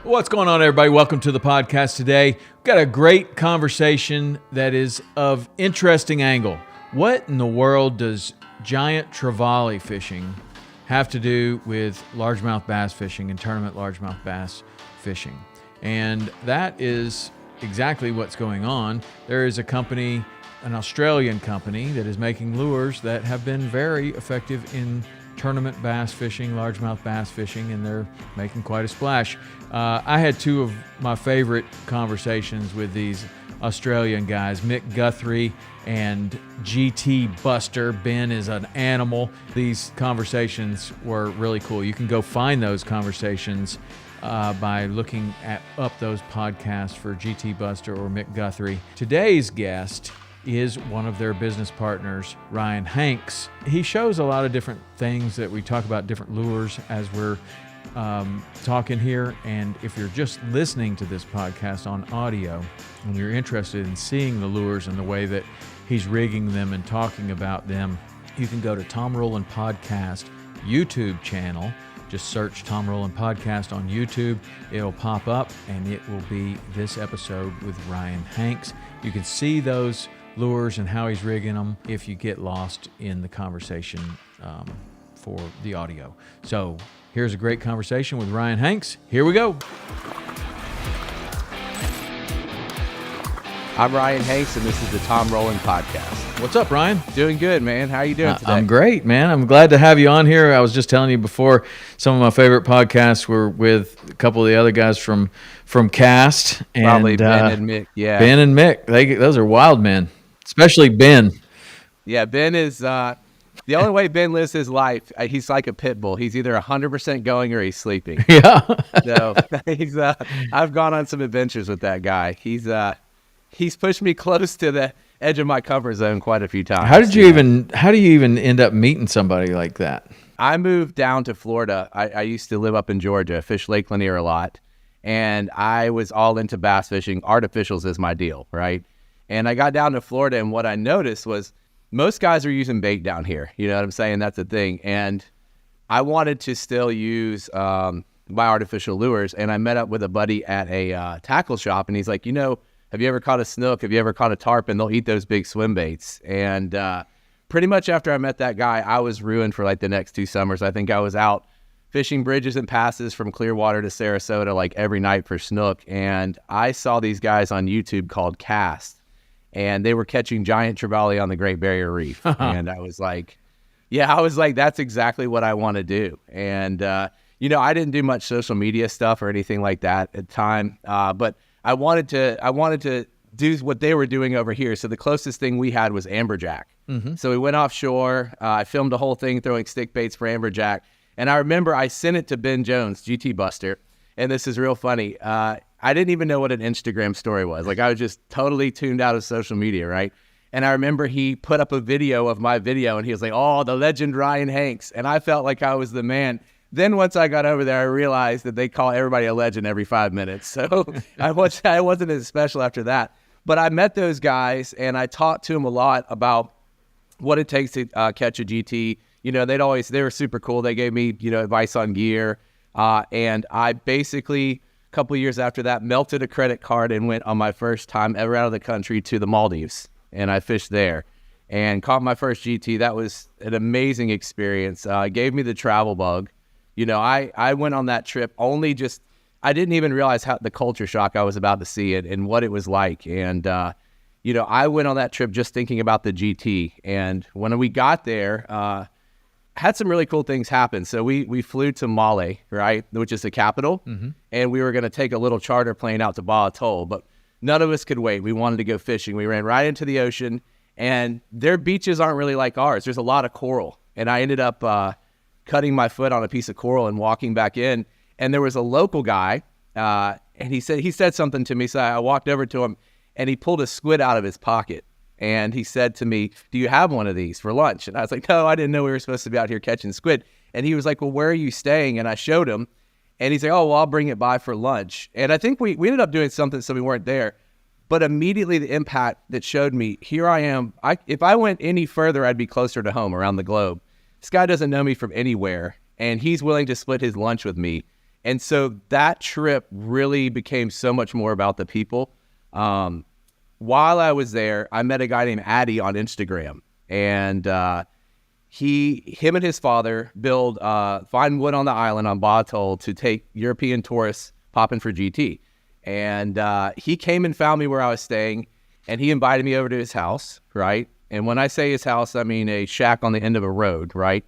What's going on, everybody? Welcome to the podcast today. We've got a great conversation that is of interesting angle. What in the world does giant trevally fishing have to do with largemouth bass fishing and tournament largemouth bass fishing? And that is exactly what's going on. There is a company, an Australian company, that is making lures that have been very effective in tournament bass fishing, largemouth bass fishing, and they're making quite a splash. I had two of my favorite conversations with these Australian guys, Mick Guthrie and GT Buster. Ben is an animal. These conversations were really cool. You can go find those conversations by looking up those podcasts for GT Buster or Mick Guthrie. Today's guest is one of their business partners, Ryan HANKS. He shows a lot of different things that we talk about, different lures as we're talking here. And if you're just listening to this podcast on audio and you're interested in seeing the lures and the way that he's rigging them and talking about them, you can go to Tom Rowland Podcast YouTube channel. Just search Tom Rowland Podcast on YouTube. It'll pop up and it will be this episode with Ryan HANKS. You can see those lures and how he's rigging them if you get lost in the conversation for the audio. So here's a great conversation with Ryan HANKS. Here we go. I'm Ryan HANKS, and this is the Tom Rowland Podcast. What's up, Ryan? Doing good, man. How are you doing today? I'm great, man. I'm glad to have you on here. I was just telling you before, some of my favorite podcasts were with a couple of the other guys from Cast. And, probably Ben and Mick. Yeah, Ben and Mick. Those are wild men, especially Ben. Yeah, Ben is the only way Ben lives his life. He's like a pit bull. He's either 100% going or he's sleeping. Yeah. So I've gone on some adventures with that guy. He's pushed me close to the edge of my comfort zone quite a few times. How do you even end up meeting somebody like that? I moved down to Florida. I used to live up in Georgia, fish Lake Lanier a lot, and I was all into bass fishing. Artificials is my deal, right? And I got down to Florida, and what I noticed was most guys are using bait down here. You know what I'm saying? That's the thing. And I wanted to still use my artificial lures, and I met up with a buddy at a tackle shop, and he's like, have you ever caught a snook? Have you ever caught a tarpon? They'll eat those big swim baits. And pretty much after I met that guy, I was ruined for like the next 2 summers. I think I was out fishing bridges and passes from Clearwater to Sarasota like every night for snook. And I saw these guys on YouTube called Cast, and they were catching giant trevally on the Great Barrier Reef. And I was like, that's exactly what I want to do. And, I didn't do much social media stuff or anything like that at the time, but I wanted to do what they were doing over here. So the closest thing we had was amberjack. Mm-hmm. So we went offshore. I filmed the whole thing throwing stick baits for amberjack. And I remember I sent it to Ben Jones, GT Buster. And this is real funny. I didn't even know what an Instagram story was. Like, I was just totally tuned out of social media, right? And I remember he put up a video of my video, and he was like, "Oh, the legend Ryan HANKS." And I felt like I was the man. Then once I got over there, I realized that they call everybody a legend every 5 minutes. So I wasn't as special after that. But I met those guys, and I talked to them a lot about what it takes to catch a GT. They were super cool. They gave me, advice on gear. And I basically, a couple of years after that, melted a credit card and went on my first time ever out of the country to the Maldives. And I fished there and caught my first GT. That was an amazing experience. It gave me the travel bug. I went on that trip I didn't even realize how the culture shock I was about to see it and what it was like. And, I went on that trip just thinking about the GT. And when we got there, had some really cool things happen. So we flew to Male, right, which is the capital. Mm-hmm. And we were going to take a little charter plane out to Baja Atoll, but none of us could wait. We wanted to go fishing. We ran right into the ocean, and their beaches aren't really like ours. There's a lot of coral. And I ended up cutting my foot on a piece of coral and walking back in. And there was a local guy, and he said something to me. So I walked over to him, and he pulled a squid out of his pocket. And he said to me, "Do you have one of these for lunch?" And I was like, "No, I didn't know we were supposed to be out here catching squid." And he was like, "Well, where are you staying?" And I showed him. And he's like, "Oh, well, I'll bring it by for lunch." And I think we ended up doing something so we weren't there. But immediately the impact that showed me, here I am. If I went any further, I'd be closer to home around the globe. This guy doesn't know me from anywhere, and he's willing to split his lunch with me. And so that trip really became so much more about the people. While I was there, I met a guy named Addy on Instagram, and him and his father find wood on the island on Baja Atoll to take European tourists popping for GT. And he came and found me where I was staying, and he invited me over to his house, right? And when I say his house, I mean a shack on the end of a road, right?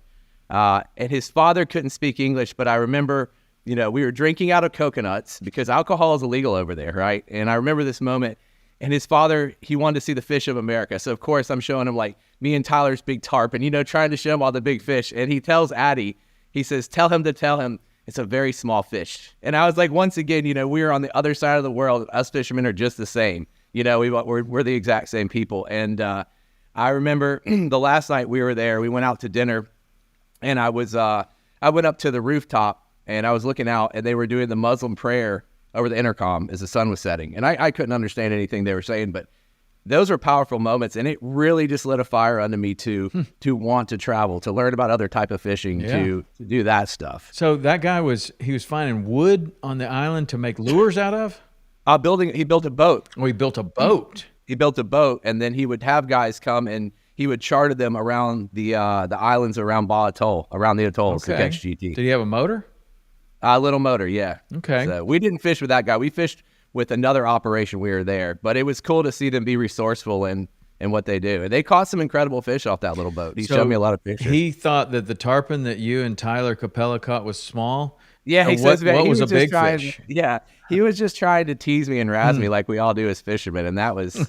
And his father couldn't speak English, but I remember, we were drinking out of coconuts because alcohol is illegal over there, right? And I remember this moment. And his father, he wanted to see the fish of America. So, of course, I'm showing him, like, me and Tyler's big tarp and, trying to show him all the big fish. And he tells Addy, he says, tell him it's a very small fish. And I was like, once again, we are on the other side of the world. Us fishermen are just the same. We're the exact same people. And I remember the last night we were there, we went out to dinner. And I went up to the rooftop, and I was looking out, and they were doing the Muslim prayer over the intercom as the sun was setting. And I couldn't understand anything they were saying, but those were powerful moments, and it really just lit a fire under me to want to travel, to learn about other type of fishing, to do that stuff. So that guy was finding wood on the island to make lures out of? He built a boat. Oh, he built a boat. He built a boat, and then he would have guys come, and he would charter them around the islands around Baja Atoll, around the atolls to catch GT. Did he have a motor? A little motor, yeah. Okay. So we didn't fish with that guy. We fished with another operation. We were there, but it was cool to see them be resourceful in what they do. And they caught some incredible fish off that little boat. He showed me a lot of pictures. He thought that the tarpon that you and Tyler Capella caught was small. Yeah, he says what was a big fish? Yeah, he was just trying to tease me and razz me like we all do as fishermen, and that was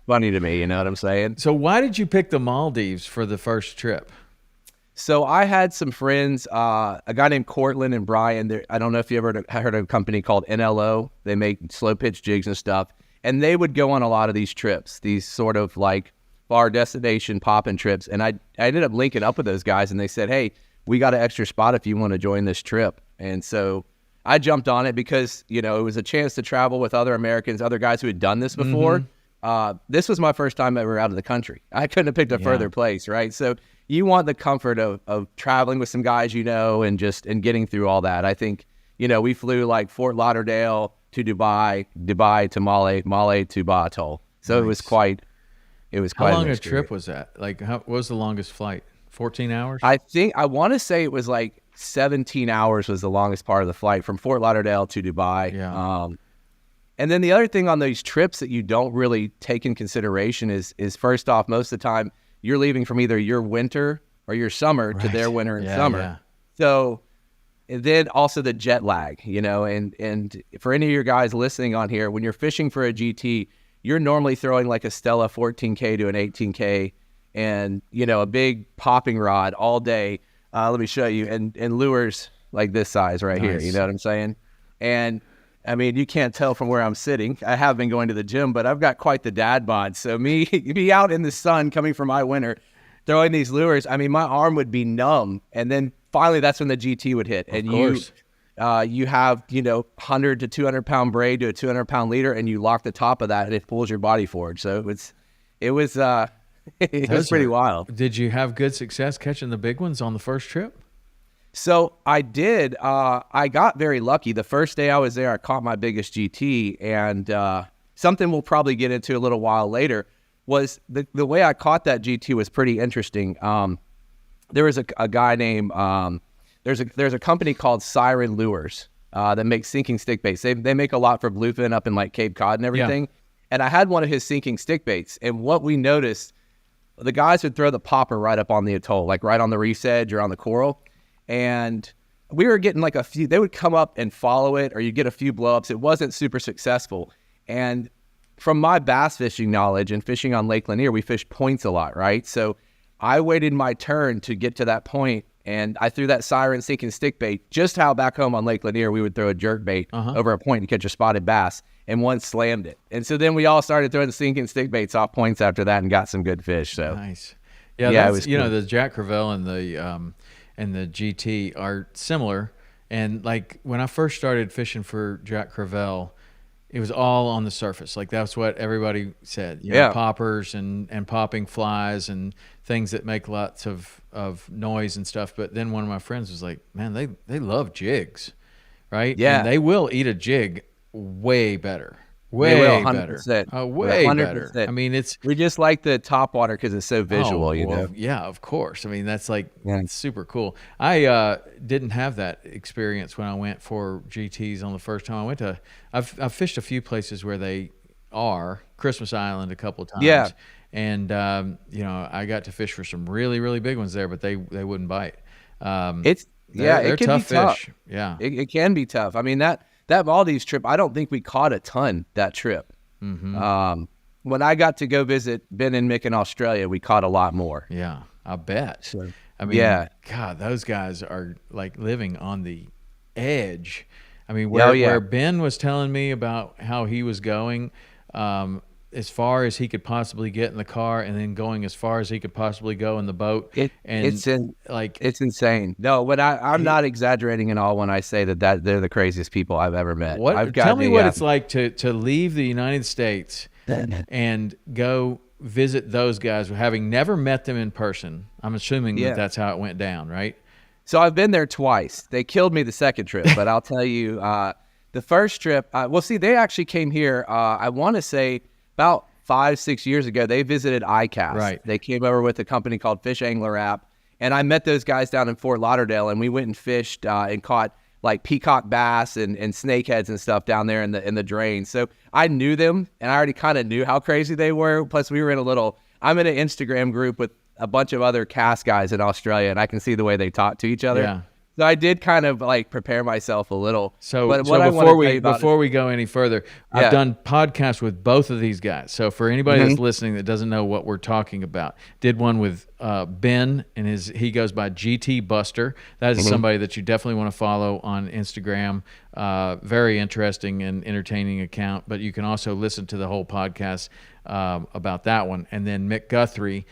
funny to me. You know what I'm saying? So why did you pick the Maldives for the first trip? So I had some friends, a guy named Cortland and Brian. I don't know if you ever heard of a company called NLO. They make slow pitch jigs and stuff. And they would go on a lot of these trips, these sort of like far destination popping trips. And I ended up linking up with those guys, and they said, hey, we got an extra spot if you want to join this trip. And so I jumped on it because, it was a chance to travel with other Americans, other guys who had done this before. This was my first time ever out of the country. I couldn't have picked a further place, right? So you want the comfort of traveling with some guys and getting through all that. I think, we flew like Fort Lauderdale to Dubai to Male to Baja Atoll. So nice. it was quite How long a trip was that? Like, what was the longest flight? 14 hours? I want to say it was like 17 hours was the longest part of the flight from Fort Lauderdale to Dubai. Yeah. And then the other thing on these trips that you don't really take in consideration is first off, most of the time you're leaving from either your winter or your summer to their winter and summer. Yeah. So, and then also the jet lag, and for any of your guys listening on here, when you're fishing for a GT, you're normally throwing like a Stella 14K to an 18K and, a big popping rod all day. Let me show you. And lures like this size right here. You know what I'm saying? And I mean, you can't tell from where I'm sitting. I have been going to the gym, but I've got quite the dad bod. So me out in the sun coming from my winter, throwing these lures, I mean, my arm would be numb. And then finally, that's when the GT would hit. And you have, 100 to 200 pound braid to a 200 pound leader, and you lock the top of that, and it pulls your body forward. So it was pretty wild. Did you have good success catching the big ones on the first trip? So I did. I got very lucky. The first day I was there, I caught my biggest GT, and something we'll probably get into a little while later was the way I caught that GT was pretty interesting. There was a guy named there's a company called Siren Lures that makes sinking stick baits. They make a lot for bluefin up in like Cape Cod and everything. Yeah. And I had one of his sinking stick baits, and what we noticed, the guys would throw the popper right up on the atoll, like right on the reef edge or on the coral. And we were getting like a few, they would come up and follow it, or you get a few blowups. It wasn't super successful. And from my bass fishing knowledge and fishing on Lake Lanier, we fish points a lot, right? So I waited my turn to get to that point, and I threw that Siren sinking stick bait. Just how back home on Lake Lanier, we would throw a jerk bait over a point to catch a spotted bass, and one slammed it. And so then we all started throwing the sinking stick baits off points after that and got some good fish. So nice. Yeah, it was cool. The Jack Crevalle and the GT are similar. And like when I first started fishing for Jack Crevalle, it was all on the surface. Like that's what everybody said. You know, poppers and popping flies and things that make lots of noise and stuff. But then one of my friends was like, man, they love jigs. right? Yeah. And they will eat a jig way better. They will, Way better. 100%. Way 100%. better. I mean, we just like the top water because it's so visual, you know? Yeah, of course. I mean, that's like Yeah. super cool. I didn't have that experience when I went for GTs on the first time I went to. I've fished a few places where they are, Christmas Island a couple of times. Yeah. And, I got to fish for some really, really big ones there, but they wouldn't bite. They're They're it can tough be tough. fish. Yeah. It can be tough. I mean, that Maldives trip, I don't think we caught a ton that trip. Mm-hmm. When I got to go visit Ben and Mick in Australia, we caught a lot more. Yeah, I bet. So, I mean, yeah. God, those guys are like living on the edge. I mean, where Ben was telling me about how he was going as far as he could possibly get in the car, and then going as far as he could possibly go in the boat. It's insane. No, I'm not exaggerating at all when I say that they're the craziest people I've ever met. Tell me what it's like to leave the United States and go visit those guys, having never met them in person. I'm assuming that's how it went down, right? So I've been there twice. They killed me the second trip, but I'll tell you, the first trip, they actually came here, I want to say about 5-6 years ago. They visited ICAST. Right. They came over with a company called Fish Angler App, and I met those guys down in Fort Lauderdale, and we went and fished and caught like peacock bass and snakeheads and stuff down there in the drain. So I knew them, and I already kind of knew how crazy they were. Plus, we were I'm in an Instagram group with a bunch of other cast guys in Australia, and I can see the way they talk to each other. Yeah. So I did kind of like prepare myself a little. Before we go any further, Yeah. I've done podcasts with both of these guys. So for anybody that's listening that doesn't know what we're talking about, did one with Ben, and he goes by GT Buster. That is somebody that you definitely want to follow on Instagram. Very interesting and entertaining account. But you can also listen to the whole podcast about that one. And then Mick Guthrie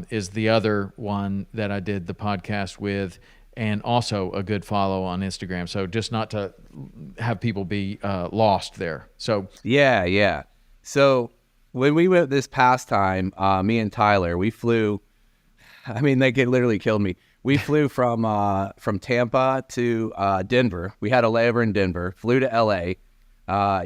is the other one that I did the podcast with, and also a good follow on Instagram. So just not to have people be lost there. So yeah. So when we went this past time, me and Tyler, we flew. I mean, they literally killed me. We flew from Tampa to Denver. We had a layover in Denver. Flew to LA.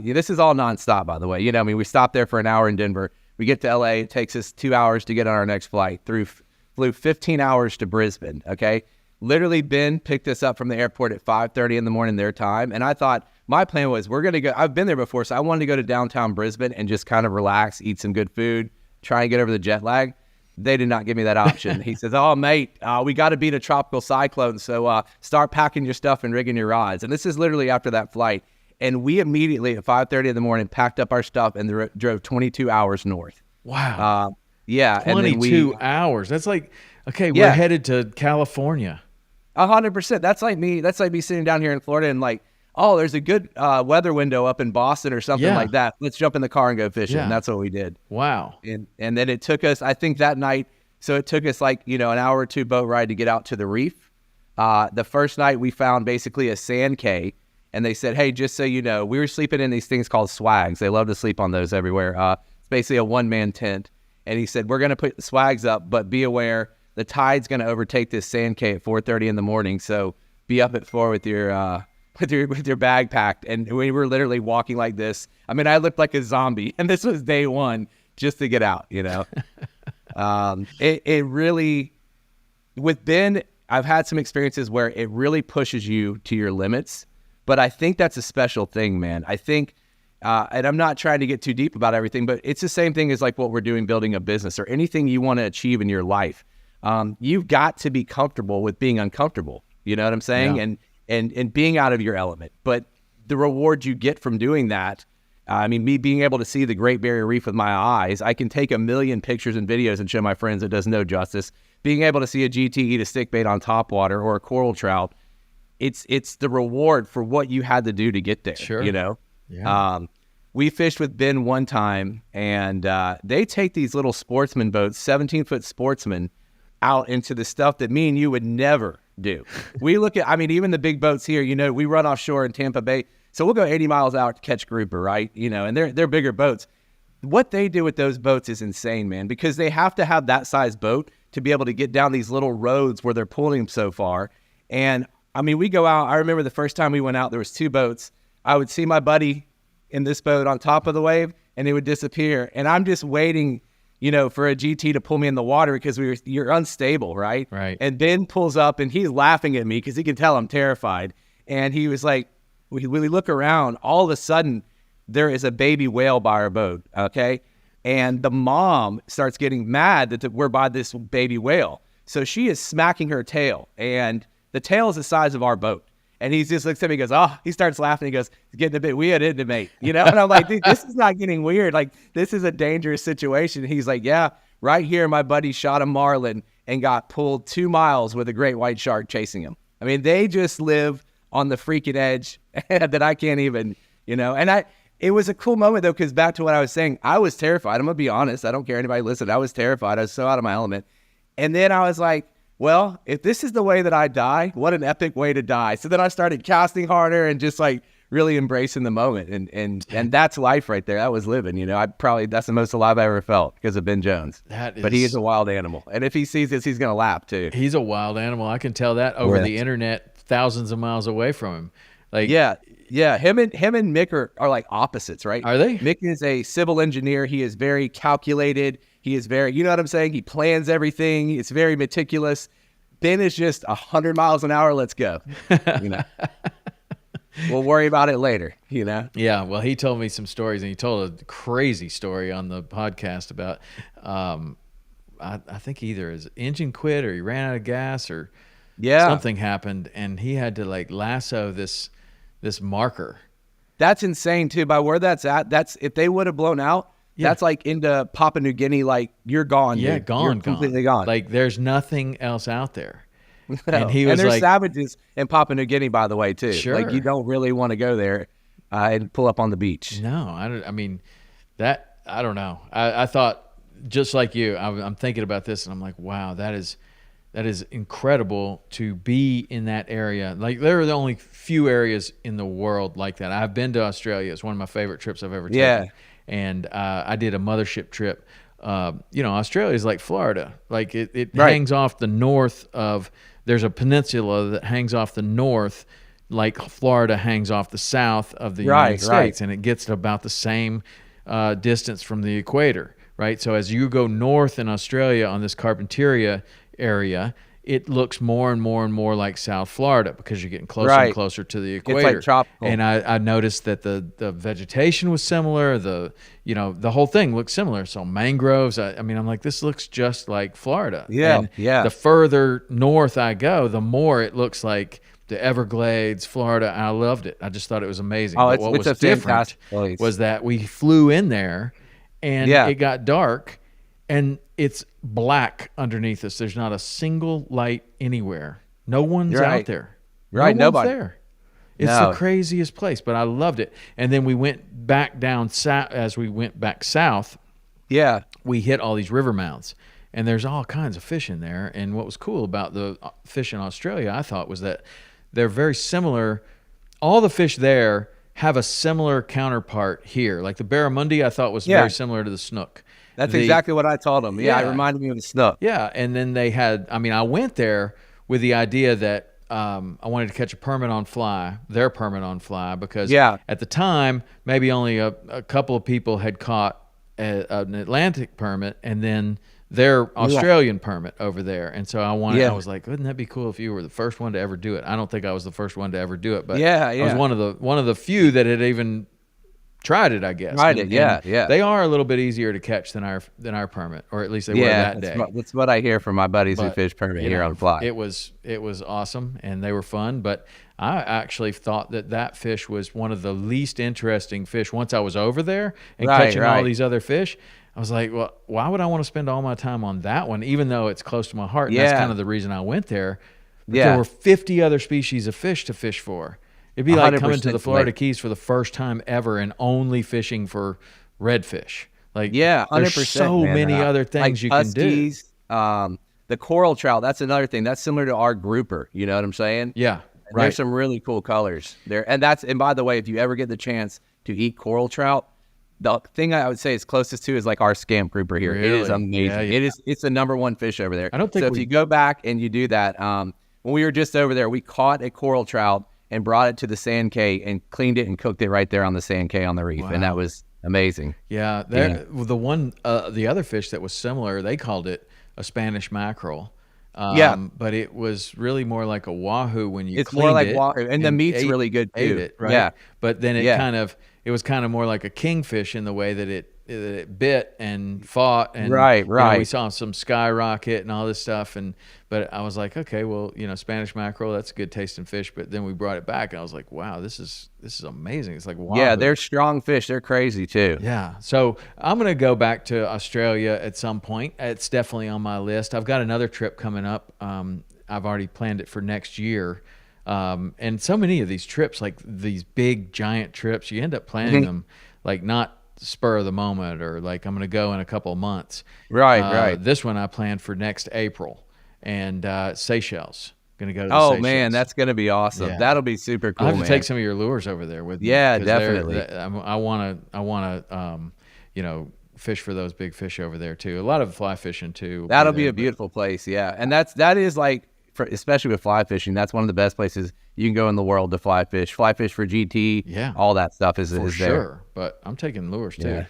This is all nonstop, by the way. We stopped there for an hour in Denver. We get to LA. It takes us 2 hours to get on our next flight. Flew 15 hours to Brisbane. Okay. Literally, Ben picked us up from the airport at 5:30 in the morning their time. And I thought, my plan was, we're going to go. I've been there before, so I wanted to go to downtown Brisbane and just kind of relax, eat some good food, try and get over the jet lag. They did not give me that option. He says, oh, mate, we got to beat a tropical cyclone, so start packing your stuff and rigging your rods. And this is literally after that flight. And we immediately at 5:30 in the morning packed up our stuff and drove 22 hours north. wow, Yeah. 22 hours. That's like, okay, we're headed to California. 100%. That's like me sitting down here in Florida and like, oh, there's a good weather window up in Boston or something like that. Let's jump in the car and go fishing. Yeah. And that's what we did. Wow. And then it took us, I think that night, so it took us like, an hour or two boat ride to get out to the reef. The first night we found basically a sand cay, and they said, hey, just so you know, we were sleeping in these things called swags. They love to sleep on those everywhere. It's basically a one-man tent. And he said, we're going to put the swags up, but be aware, the tide's going to overtake this sand cay at 4:30 in the morning. So be up at 4 with your bag packed. And we were literally walking like this. I mean, I looked like a zombie, and this was day one just to get out, It really, with Ben, I've had some experiences where it really pushes you to your limits, but I think that's a special thing, man. I think, and I'm not trying to get too deep about everything, but it's the same thing as like what we're doing, building a business or anything you want to achieve in your life. You've got to be comfortable with being uncomfortable. You know what I'm saying? Yeah. And being out of your element. But the reward you get from doing that, me being able to see the Great Barrier Reef with my eyes, I can take a million pictures and videos and show my friends. It does no justice. Being able to see a GT eat a stick bait on top water or a coral trout, it's the reward for what you had to do to get there. Sure. Yeah. We fished with Ben one time, and they take these little sportsman boats, 17-foot sportsmen, out into the stuff that me and you would never do. We look at, even the big boats here, we run offshore in Tampa Bay, so we'll go 80 miles out to catch grouper, right? And they're bigger boats. What they do with those boats is insane, man, because they have to have that size boat to be able to get down these little roads where they're pulling them so far. And I mean, we go out. I remember the first time we went out, there was 2 boats. I would see my buddy in this boat on top of the wave, and it would disappear. And I'm just waiting, for a GT to pull me in the water because you're unstable, right? Right. And Ben pulls up, and he's laughing at me because he can tell I'm terrified. And he was like, when we look around, all of a sudden, there is a baby whale by our boat, okay? And the mom starts getting mad that we're by this baby whale. So she is smacking her tail, and the tail is the size of our boat. And he just looks at me and goes, he starts laughing. He goes, it's getting a bit weird, isn't it, mate? And I'm like, dude, this is not getting weird. Like, this is a dangerous situation. He's like, yeah, right here, my buddy shot a marlin and got pulled 2 miles with a great white shark chasing him. I mean, they just live on the freaking edge that I can't even, And it was a cool moment, though, because back to what I was saying, I was terrified. I'm going to be honest. I don't care anybody listen. I was terrified. I was so out of my element. And then I was like, well, if this is the way that I die, what an epic way to die. So then I started casting harder and just like really embracing the moment. And that's life right there. That was living, that's the most alive I ever felt because of Ben Jones. But he is a wild animal. And if he sees this, he's going to laugh too. He's a wild animal. I can tell that over the internet, thousands of miles away from him. Like, yeah. Him and Mick are like opposites, right? Are they? Mick is a civil engineer. He is very calculated. He is very, you know what I'm saying? He plans everything. It's very meticulous. Ben is just 100 miles an hour. Let's go. We'll worry about it later, Yeah. Well, he told me some stories, and he told a crazy story on the podcast about, I think either his engine quit or he ran out of gas or something happened, and he had to like lasso this marker. That's insane too. By where that's at, if they would have blown out, that's like into Papua New Guinea, like you're gone. Yeah, dude. You're completely gone. Like there's nothing else out there. No. And there's like, savages in Papua New Guinea, by the way, too. Sure. Like you don't really want to go there and pull up on the beach. No, I don't know. I thought just like you. I'm thinking about this, and I'm like, wow, that is incredible to be in that area. Like there are the only few areas in the world like that. I've been to Australia. It's one of my favorite trips I've ever taken. Yeah. And I did a mothership trip. Australia is like Florida. Like it right. hangs off the north of, there's a peninsula that hangs off the north, like Florida hangs off the south of the United States. And it gets to about the same distance from the equator, right? So as you go north in Australia on this Carpentaria area, it looks more and more and more like South Florida because you're getting closer and closer to the equator. It's like tropical. And I noticed that the vegetation was similar. The whole thing looked similar. So mangroves. I'm like, this looks just like Florida. Yeah, and the further north I go, the more it looks like the Everglades, Florida. I loved it. I just thought it was amazing. Oh, but what was different was that we flew in there, and it got dark, and it's black underneath us. There's not a single light anywhere. No one's out there. Right, no nobody. One's there. It's the craziest place, but I loved it. And then we went back down south. As we went back south, we hit all these river mouths, and there's all kinds of fish in there. And what was cool about the fish in Australia, I thought, was that they're very similar. All the fish there have a similar counterpart here. Like the barramundi, I thought was very similar to the snook. That's exactly what I told them. Yeah, it reminded me of the snook. Yeah, and then they had, I went there with the idea that I wanted to catch their permit on fly, because at the time, maybe only a couple of people had caught an Atlantic permit and then their Australian permit over there. And so I was like, wouldn't that be cool if you were the first one to ever do it? I don't think I was the first one to ever do it, but I was one of the few that had even tried it, I guess. They are a little bit easier to catch than our permit, or at least they were that day. That's what I hear from my buddies who fish permit here on fly. It was awesome, and they were fun, but I actually thought that fish was one of the least interesting fish. Once I was over there and catching all these other fish, I was like, well, why would I want to spend all my time on that one, even though it's close to my heart? And that's kind of the reason I went there. But there were 50 other species of fish to fish for. It'd be like coming to the Florida Keys for the first time ever and only fishing for redfish. Like, 100%, there's so many other things like huskies, can do. The coral trout, that's another thing. That's similar to our grouper. You know what I'm saying? Yeah, There's some really cool colors there. And by the way, if you ever get the chance to eat coral trout, the thing I would say is closest to is like our scamp grouper here. Really? It is amazing. It's the number one fish over there. I don't think so. If you go back and you do that, when we were just over there, we caught a coral trout and brought it to the sand K and cleaned it and cooked it right there on the sand K on the reef. Wow. And that was amazing. Yeah. The other fish that was similar, they called it a Spanish mackerel. But it was really more like a wahoo when you It's cleaned more like it wahoo, and the meat's really good too. Ate it, right? Yeah. But then it was kind of more like a kingfish in the way that it bit and fought, and right. we saw some skyrocket and all this stuff, but I was like, okay, well, Spanish mackerel, that's a good tasting fish. But then we brought it back, and I was like, wow, this is amazing. It's like, wow. Yeah, they're strong fish. They're crazy too. Yeah. So I'm gonna go back to Australia at some point. It's definitely on my list. I've got another trip coming up. I've already planned it for next year. And so many of these trips, like these big giant trips, you end up planning them like not spur of the moment, or like I'm going to go in a couple of months. Right. This one I planned for next April, and Seychelles. Going to go to the Oh Seychelles. Man, that's going to be awesome. Yeah. That'll be super cool. I have to man. take some of your lures over there with me. Yeah, definitely. I want to, fish for those big fish over there too. A lot of fly fishing too. That'll be a beautiful place. Yeah. And that is like, especially with fly fishing, that's one of the best places you can go in the world to fly fish for GT. Yeah. All that stuff is for there. Sure. But I'm taking lures too.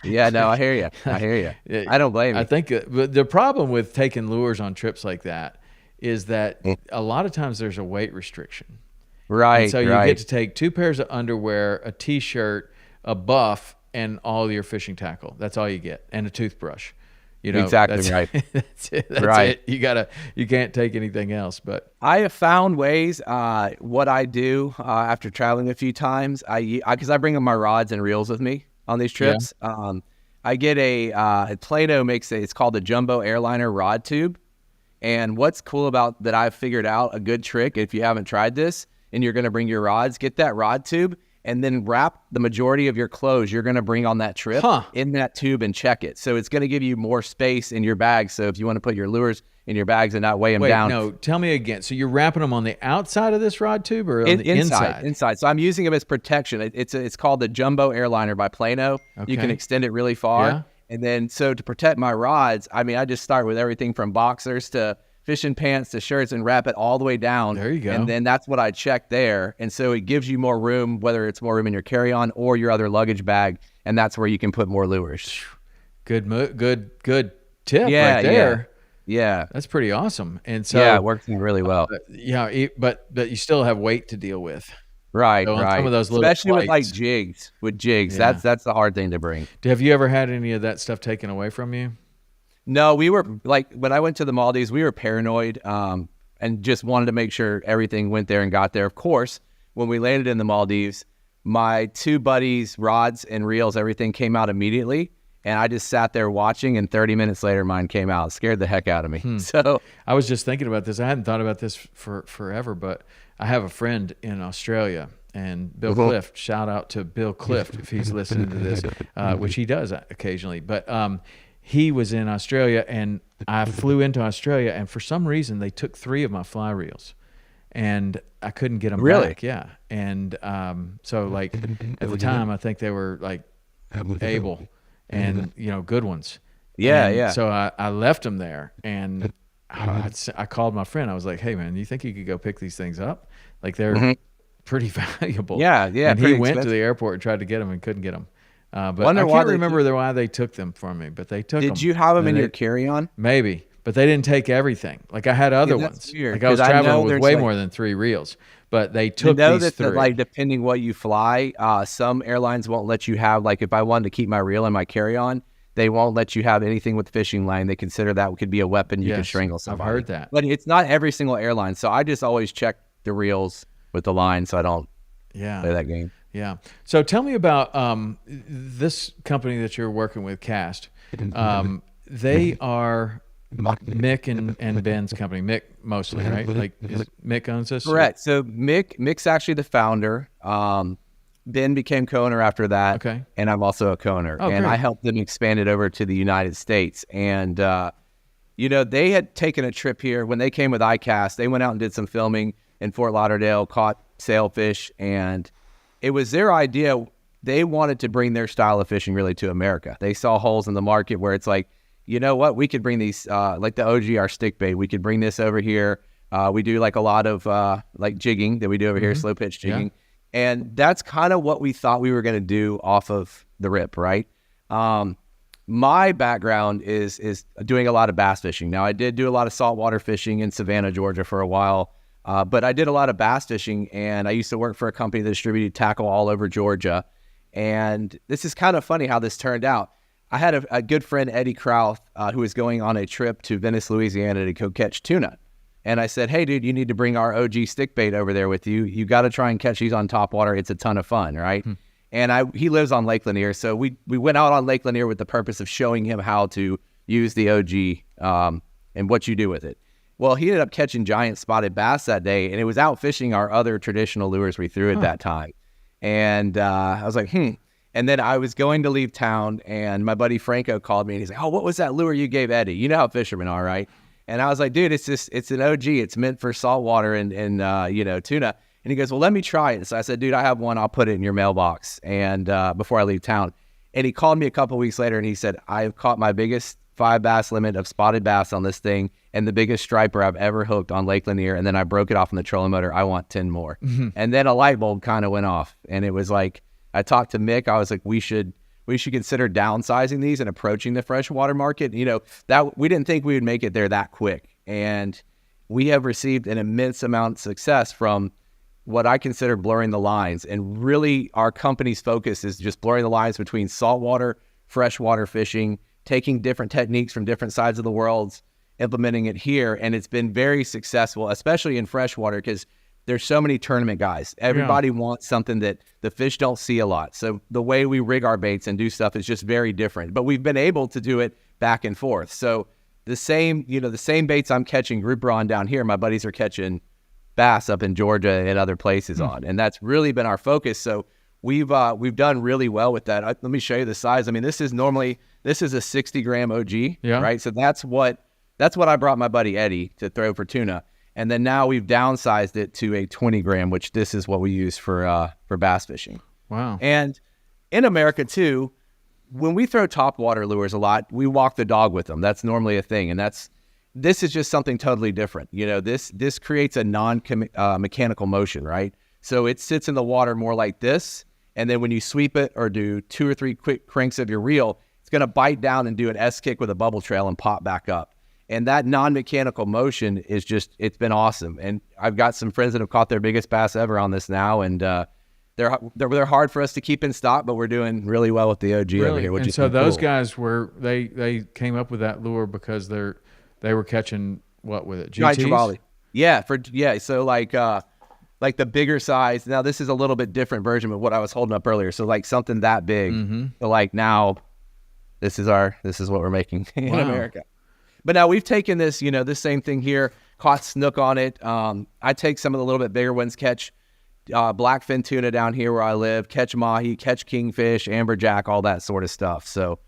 Yeah. No, I hear you. I don't blame you. I think the problem with taking lures on trips like that is that a lot of times there's a weight restriction. Right. And so you get to take 2 pairs of underwear, a t-shirt, a buff, and all your fishing tackle. That's all you get, and a toothbrush. Exactly right. That's it. That's right. it. You can't take anything else. But I have found ways. What I do after traveling a few times, because I bring up my rods and reels with me on these trips. Yeah. I get Plano makes it's called the Jumbo Airliner rod tube. And what's cool about that, I've figured out a good trick. If you haven't tried this and you're going to bring your rods, get that rod tube and then wrap the majority of your clothes you're going to bring on that trip in that tube and check it. So it's going to give you more space in your bag. So if you want to put your lures in your bags and not weigh them down. No, tell me again. So you're wrapping them on the outside of this rod tube or on the inside? Inside. So I'm using them as protection. It's called the Jumbo Airliner by Plano. Okay. You can extend it really far. Yeah. And then so to protect my rods, I just start with everything from boxers to fishing pants to shirts and wrap it all the way down. There you go. And then that's what I check there. And so it gives you more room, whether it's more room in your carry-on or your other luggage bag. And that's where you can put more lures. Good tip right there. Yeah. That's pretty awesome. And so it works really well. But you still have weight to deal with. Right, so right. Some of those little especially flights, with like jigs. With jigs, that's the hard thing to bring. Have you ever had any of that stuff taken away from you? No, we were like when I went to the Maldives, we were paranoid and just wanted to make sure everything went there and got there. Of course, when we landed in the Maldives, my 2 buddies' rods and reels, everything came out immediately. And I just sat there watching, and 30 minutes later, mine came out. It scared the heck out of me. So I was just thinking about this. I hadn't thought about this for forever, but I have a friend in Australia, and Bill Clift. Shout out to Bill Clift if he's listening to this, which he does occasionally. But he was in Australia, and I flew into Australia, and for some reason they took 3 of my fly reels, and I couldn't get them back. Yeah, and so like at the time, I think they were like able and good ones. Yeah. So I left them there, and I called my friend. I was like, "Hey man, you think you could go pick these things up? Like they're pretty valuable." Yeah. And he went to the airport and tried to get them and couldn't get them. But I can't remember why they took them from me, but they took them. Did you have them in your carry-on? Maybe, but they didn't take everything. Like I had other ones. Weird, like I was traveling with way more than 3 reels, but they took these 3. Like depending what you fly, some airlines won't let you have, like if I wanted to keep my reel in my carry-on, they won't let you have anything with fishing line. They consider that could be a weapon. You can strangle somebody. I've heard that. But it's not every single airline. So I just always check the reels with the line so I don't play that game. Yeah. So tell me about this company that you're working with, Cast. They are Mick and Ben's company. Mick mostly, right? Like Mick owns this? Correct. So Mick's actually the founder. Ben became co-owner after that. Okay. And I'm also a co-owner. And great. I helped them expand it over to the United States. And, they had taken a trip here. When they came with iCast, they went out and did some filming in Fort Lauderdale, caught sailfish, and it was their idea. They wanted to bring their style of fishing really to America. They saw holes in the market where it's like, you know what, we could bring these, like the OGR stick bait. We could bring this over here. We do like a lot of like jigging that we do over here, slow pitch jigging. Yeah. And that's kind of what we thought we were going to do off of the rip, right? My background is doing a lot of bass fishing. Now, I did do a lot of saltwater fishing in Savannah, Georgia for a while, but I did a lot of bass fishing, and I used to work for a company that distributed tackle all over Georgia. And this is kind of funny how this turned out. I had a good friend, Eddie Krauth, who was going on a trip to Venice, Louisiana to go catch tuna. And I said, hey, dude, you need to bring our OG stick bait over there with you. You got to try and catch these on top water. It's a ton of fun, right? And he lives on Lake Lanier. So we went out on Lake Lanier with the purpose of showing him how to use the OG and what you do with it. Well, he ended up catching giant spotted bass that day, and it was out fishing our other traditional lures we threw at that time. And I was like, And then I was going to leave town, and my buddy Franco called me, and he's like, oh, what was that lure you gave Eddie? You know how fishermen are, right? And I was like, dude, it's an OG. It's meant for saltwater and tuna. And he goes, well, let me try it. So I said, dude, I have one. I'll put it in your mailbox and before I leave town. And he called me a couple weeks later, and he said, I've caught my biggest 5 bass limit of spotted bass on this thing and the biggest striper I've ever hooked on Lake Lanier. And then I broke it off on the trolling motor. I want 10 more. And then a light bulb kind of went off. And it was like, I talked to Mick. I was like, we should consider downsizing these and approaching the freshwater market. That we didn't think we would make it there that quick. And we have received an immense amount of success from what I consider blurring the lines. And really our company's focus is just blurring the lines between saltwater, freshwater fishing, taking different techniques from different sides of the world, implementing it here. And it's been very successful, especially in freshwater, because there's so many tournament guys. Everybody wants something that the fish don't see a lot. So the way we rig our baits and do stuff is just very different. But we've been able to do it back and forth. So the same baits I'm catching grouper on down here, my buddies are catching bass up in Georgia and other places on. And that's really been our focus. So we've done really well with that. Let me show you the size. I mean, this is a 60 gram OG, right? So that's what I brought my buddy Eddie to throw for tuna. And then now we've downsized it to a 20 gram, which this is what we use for bass fishing. Wow. And in America too, when we throw topwater lures a lot, we walk the dog with them. That's normally a thing. And this is just something totally different. This creates a mechanical motion, right? So it sits in the water more like this. And then when you sweep it or do 2 or 3 quick cranks of your reel, it's going to bite down and do an S kick with a bubble trail and pop back up. And that non-mechanical motion is it's been awesome. And I've got some friends that have caught their biggest bass ever on this now. And they're hard for us to keep in stock, but we're doing really well with the OG over here. And so those guys they came up with that lure because they were catching what with it? GTs? Yeah. So like the bigger size. Now this is a little bit different version of what I was holding up earlier. So like something that big. So like now this is what we're making in America. But now we've taken this, this same thing here, caught snook on it. I take some of the little bit bigger ones, catch blackfin tuna down here where I live, catch mahi, catch kingfish, amberjack, all that sort of stuff. So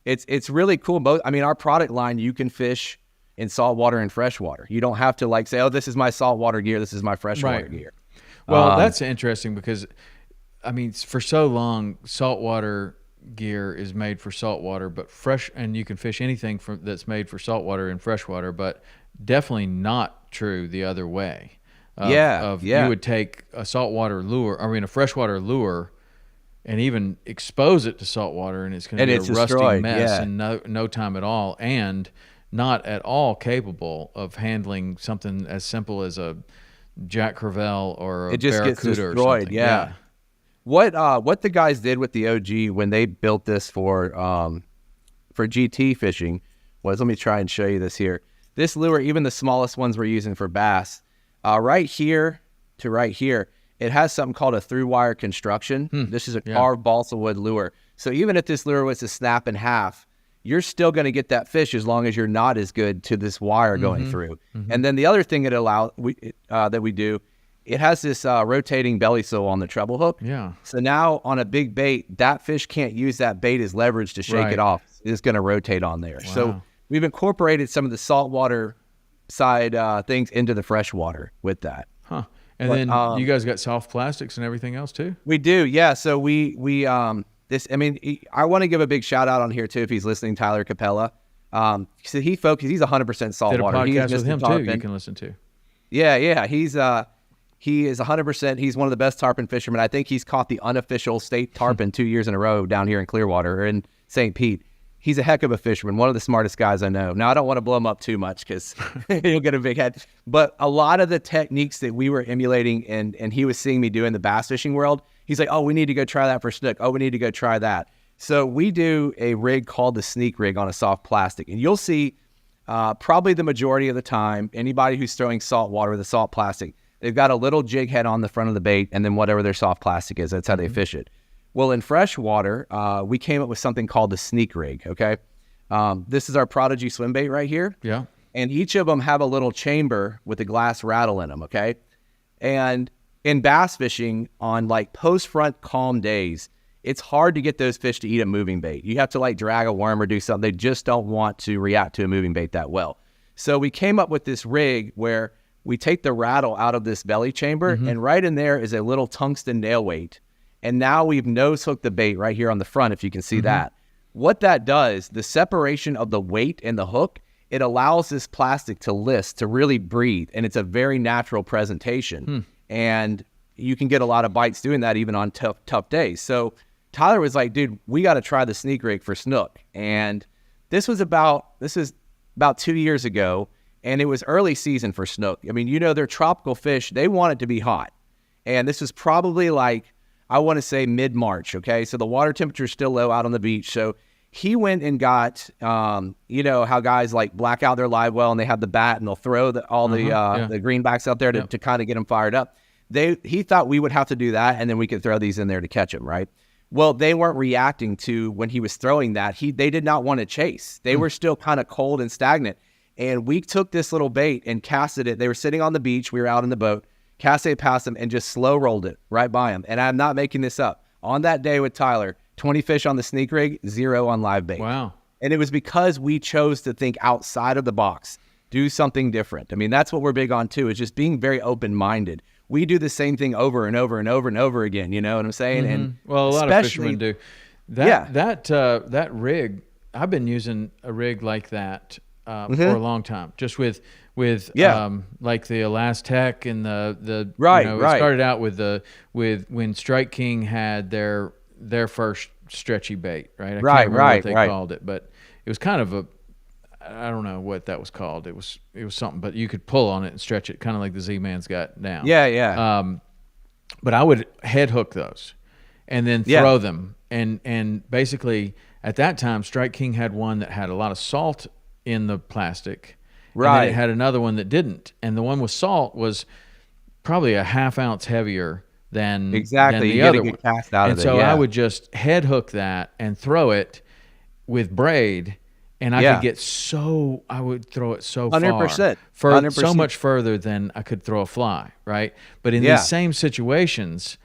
it's really cool. Our product line, you can fish in saltwater and freshwater. You don't have to say, oh, this is my saltwater gear, this is my freshwater gear. Well, that's interesting because, for so long, saltwater gear is made for saltwater, but and you can fish anything that's made for saltwater and freshwater, but definitely not true the other way. You would take a a freshwater lure and even expose it to saltwater, and it's going to be a rusty mess in no time at all, and not at all capable of handling something as simple as a Jack Crevalle or a Barracuda or something. Yeah. What the guys did with the OG when they built this for GT fishing was, let me try and show you this here. This lure, even the smallest ones we're using for bass, right here to right here, it has something called a through wire construction. This is a carved balsa wood lure. So even if this lure was to snap in half, you're still going to get that fish as long as you're not as good to this wire going through. And then the other thing that we do, it has this rotating belly sole on the treble hook. Yeah. So now on a big bait, that fish can't use that bait as leverage to shake it off. It's going to rotate on there. Wow. So we've incorporated some of the saltwater side things into the freshwater with that. Huh. And then you guys got soft plastics and everything else too? We do. Yeah. So I want to give a big shout out on here too if he's listening, Tyler Capella. So he's 100% saltwater. Did a podcast with him too you can listen to. Yeah. He is 100%. He's one of the best tarpon fishermen. I think he's caught the unofficial state tarpon 2 years in a row down here in Clearwater or in St. Pete. He's a heck of a fisherman, one of the smartest guys I know. Now, I don't want to blow him up too much because he'll get a big head. But a lot of the techniques that we were emulating and he was seeing me do in the bass fishing world, he's like, oh, we need to go try that for snook. Oh, we need to go try that. So we do a rig called the sneak rig on a soft plastic. And you'll see probably the majority of the time, anybody who's throwing saltwater with a soft plastic, they've got a little jig head on the front of the bait and then whatever their soft plastic is, that's how they fish it. Well, in freshwater, we came up with something called the sneak rig, okay? This is our Prodigy swim bait right here. Yeah. And each of them have a little chamber with a glass rattle in them, okay? And in bass fishing on like post-front calm days, it's hard to get those fish to eat a moving bait. You have to like drag a worm or do something. They just don't want to react to a moving bait that well. So we came up with this rig where we take the rattle out of this belly chamber and right in there is a little tungsten nail weight. And now we've nose hooked the bait right here on the front, if you can see that. What that does, the separation of the weight and the hook, it allows this plastic to list, to really breathe. And it's a very natural presentation. And you can get a lot of bites doing that even on tough days. So Tyler was like, dude, we got to try the sneak rig for snook. And this is about 2 years ago. And it was early season for snook. I mean, you know, they're tropical fish. They want it to be hot. And this was probably like, I want to say mid-March, okay? So the water temperature is still low out on the beach. So he went and got, you know, how guys like black out their live well and they have the bat and they'll throw the greenbacks out there to kind of get them fired up. He thought we would have to do that and then we could throw these in there to catch them, right? Well, they weren't reacting to when he was throwing that. They did not want to chase. They were still kind of cold and stagnant. And we took this little bait and casted it. They were sitting on the beach. We were out in the boat. Casted it past them and just slow rolled it right by them. And I'm not making this up. On that day with Tyler, 20 fish on the sneak rig, 0 on live bait. Wow. And it was because we chose to think outside of the box, do something different. I mean, that's what we're big on too, is just being very open-minded. We do the same thing over and over and over and over again. You know what I'm saying? And well, a lot of fishermen do. That rig, I've been using a rig like that for a long time, just with like the Elastec and the right, you know, it started out with when Strike King had their first stretchy bait, right? I can't remember what they called it, but it was kind of I don't know what that was called. It was something, but you could pull on it and stretch it, kind of like the Z-Man's got now. Yeah. But I would head hook those and then throw them, and basically at that time, Strike King had one that had a lot of salt in the plastic. Right. And then it had another one that didn't. And the one with salt was probably a half ounce heavier than the other one. Cast out and of so I would just head hook that and throw it with braid. And I would throw it so 100%. far, 100%. So much further than I could throw a fly, right? But in these same situations,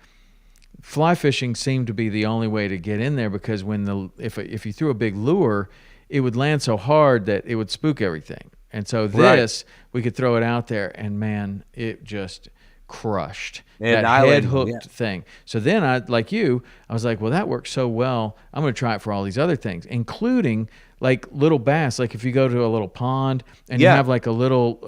fly fishing seemed to be the only way to get in there, because if you threw a big lure, it would land so hard that it would spook everything. And so we could throw it out there, and man, it just crushed that head hooked thing. So then I was like, well, that works so well. I'm going to try it for all these other things, including like little bass. Like if you go to a little pond and you have like a little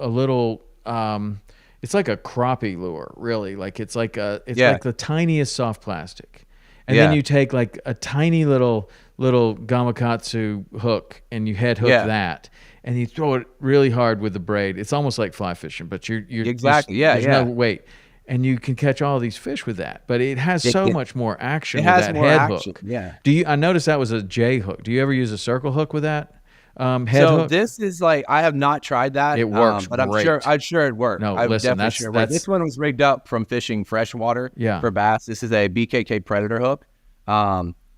it's like a crappie lure, really. Like it's like the tiniest soft plastic. And then you take like a tiny little gamakatsu hook and you head hook that, and you throw it really hard with the braid. It's almost like fly fishing, but you're exactly there's no weight, and you can catch all these fish with that. But it has so much more action. It has more head hook. Yeah. I noticed that was a J hook. Do you ever use a circle hook with that? Head hook? This is like, I have not tried that. It works, but great. I'm sure it worked. No, listen, This one was rigged up from fishing freshwater for bass. This is a BKK Predator hook,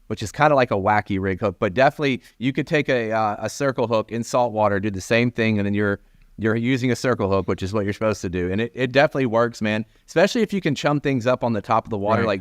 which is kind of like a wacky rig hook, but definitely you could take a circle hook in saltwater, do the same thing, and then you're using a circle hook, which is what you're supposed to do. And it definitely works, man, especially if you can chum things up on the top of the water. Right.